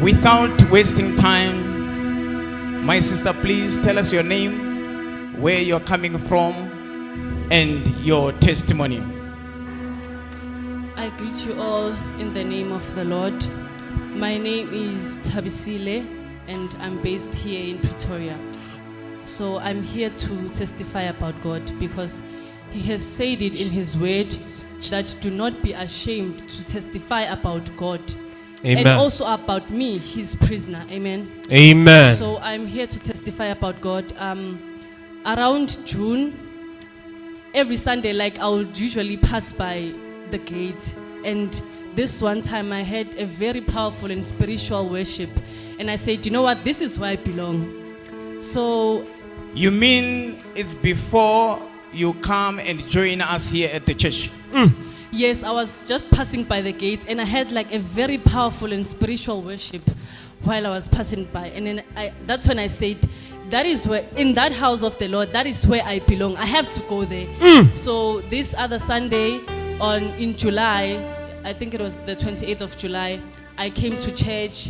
Without wasting time, my sister, please tell us your name, where you're coming from, and your testimony. I greet you all in the name of the Lord. My name is Thabisile, and I'm based here in Pretoria. So I'm here to testify about God because He has said it in His word that do not be ashamed to testify about God. Amen. And also about me, His prisoner. Amen. Amen. So I'm here to testify about God. Around June, every Sunday, like I would usually pass by the gate, and this one time I had a very powerful and spiritual worship, and I said, you know what, this is where I belong. So You mean it's before you come and join us here at the church? yes, I was just passing by the gate, and I had like a very powerful and spiritual worship while I was passing by, and then that's when I said, that is where, in that house of the Lord, that is where I belong. I have to go there. So this other Sunday in July, I think it was the 28th of July, I came to church,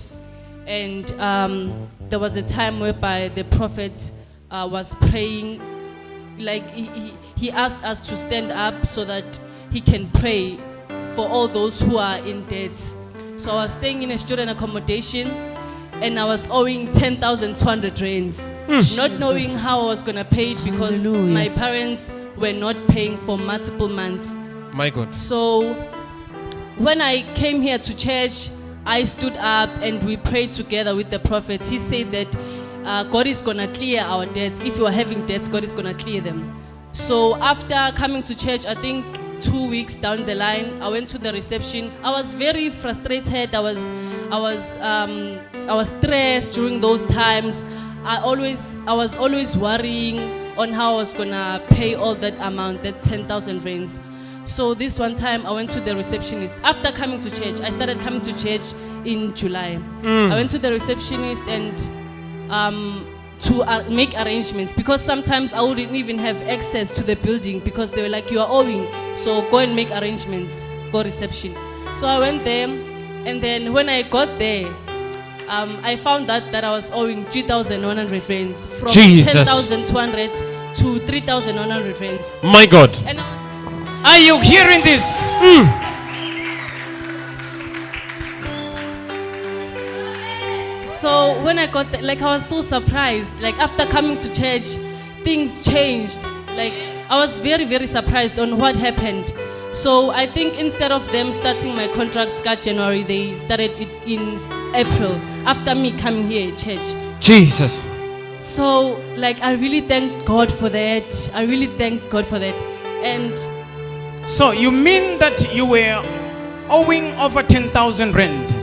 and there was a time whereby the prophet was praying, like he asked us to stand up so that he can pray for all those who are in debt. So I was staying in a student accommodation, and I was owing 10,200 rands, not knowing how I was going to pay it because my parents were not paying for multiple months. My God. So when I came here to church, I stood up and we prayed together with the prophet. He said that God is going to clear our debts. If you are having debts, God is going to clear them. So after coming to church, I think 2 weeks down the line, I went to the reception. I was very frustrated. I was stressed during those times. I was always worrying on how I was gonna pay all that amount, that 10,000 rands. So this one time, I went to the receptionist. After coming to church, I started coming to church in July. I went to the receptionist and to make arrangements, because sometimes I wouldn't even have access to the building because they were like, you are owing, so go and make arrangements, go reception. So I went there, and then when I got there, I found out that I was owing 3,100 rands, from Jesus. 10,200 to 3,100 rands. My God. And I was, Are you hearing this? so when I got there, like I was so surprised. Like after coming to church, things changed. Like I was very, very surprised on what happened. So I think instead of them starting my contract start January, they started it in April after me coming here at church. Jesus. So like I really thank God for that. I really thank God for that. And So you mean that you were owing over 10,000 rand,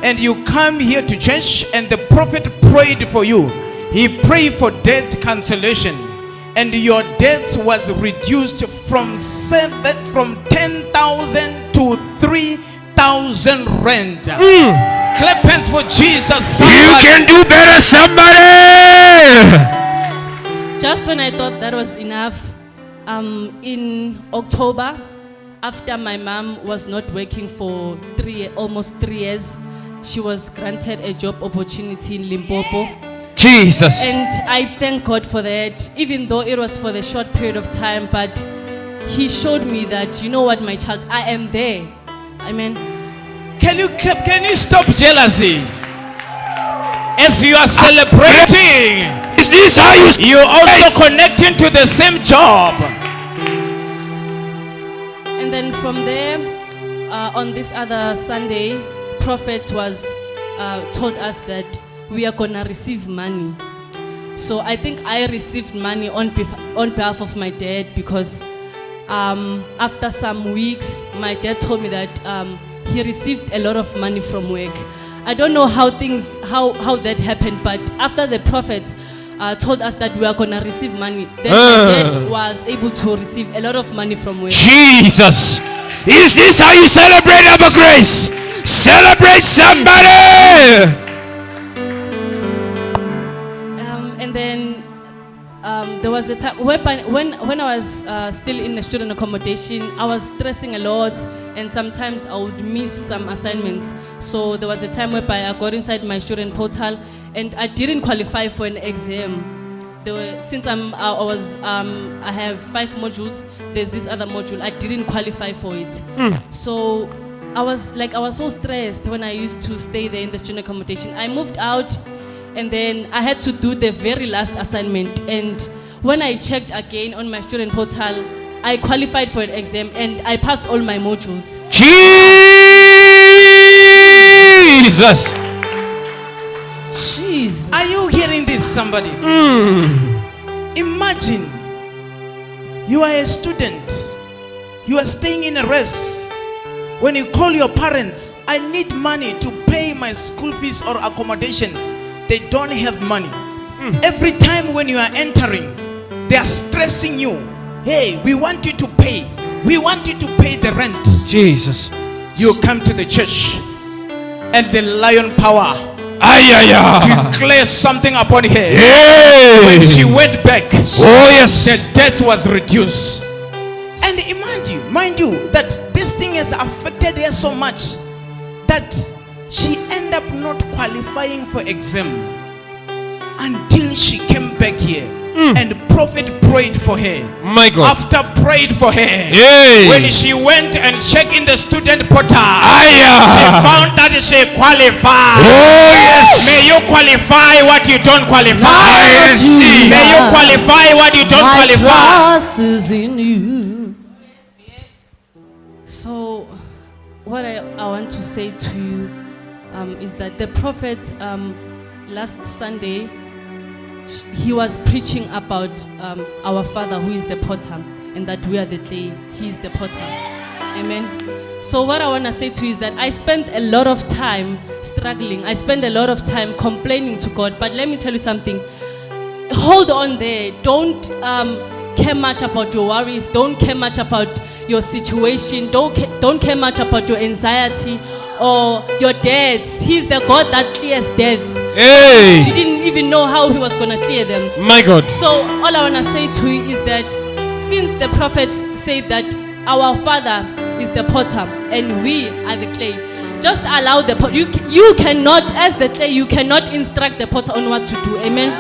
and you come here to church and the prophet prayed for you. He prayed for debt cancellation, and your debts was reduced from 10,000 to 3,000 rand. Clap hands for Jesus. You Somebody. can do better, somebody. just when I thought that was enough, in October, after my mom was not working for almost 3 years, she was granted a job opportunity in Limpopo. Jesus. And I thank God for that, even though it was for the short period of time, but He showed me that, you know what, my child, I am there. Amen. Can you clap? Can you stop jealousy? As you are celebrating, Is this how you you're also connecting to the same job. And then from there, on this other Sunday, prophet was told us that we are gonna receive money. So I think I received money on behalf of my dad, because after some weeks, my dad told me that he received a lot of money from work. I don't know how that happened, but after the prophet told us that we are gonna receive money, then my dad was able to receive a lot of money from work. Jesus. Is this how you celebrate Abba Grace? Celebrate somebody. And then there was a a time when I was still in the student accommodation, I was stressing a lot, and sometimes I would miss some assignments. So there was a time whereby I got inside my student portal, and I didn't qualify for an exam. Since I have 5 modules. There's this other module I didn't qualify for it. So I was so stressed when I used to stay there in the student accommodation. I moved out, and then I had to do the very last assignment. And when I checked again on my student portal, I qualified for an exam and I passed all my modules. Jesus. Jesus. Are you hearing this, somebody? Imagine you are a student, you are staying in a rest. When you call your parents, I need money to pay my school fees or accommodation, they don't have money. Every time when you are entering, they are stressing you. Hey, we want you to pay. We want you to pay the rent. Jesus. You come to the church, and the lion power declares something upon her. When she went back, the debt was reduced. And mind you, that this thing has affected her so much that she ended up not qualifying for exam until she came back here. And prophet prayed for her. My God. After prayed for her, when she went and checked in the student portal, she found that she qualified. May you qualify what you don't qualify. May you qualify what you don't qualify. My trust is in you. So what I want to say to you is that the prophet last Sunday, he was preaching about our Father who is the potter, and that we are the clay, he is the potter. Amen. So what I want to say to you is that I spent a lot of time struggling. I spent a lot of time complaining to God. But let me tell you something. Hold on there. Don't care much about your worries. Don't care much about your situation. Don't care much about your anxiety or your debts. He's the God that clears debts. You didn't even know how he was going to clear them. My God. So all I want to say to you is that since the prophets said that our Father is the potter and we are the clay, just allow the potter. You cannot, as the clay, you cannot instruct the potter on what to do. Amen.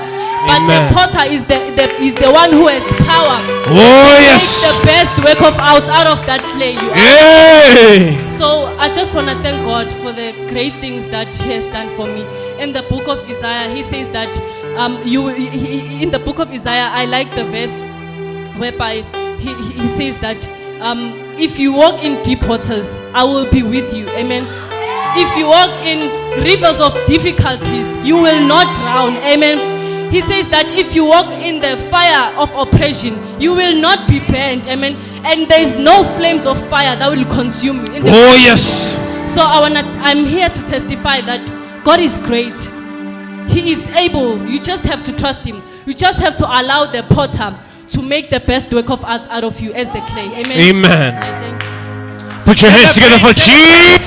But the potter is the one who has power. The best work of out of that clay you are. So I just want to thank God for the great things that he has done for me. In the book of Isaiah, he says that in the book of Isaiah, I like the verse whereby he says that if you walk in deep waters, I will be with you. Amen. If you walk in rivers of difficulties, you will not drown. Amen. He says that if you walk in the fire of oppression, you will not be burned. Amen. And there is no flames of fire that will consume you. So I'm here to testify that God is great. He is able. You just have to trust him. You just have to allow the potter to make the best work of art out of you as the clay. Amen. Put your hands together for Jesus.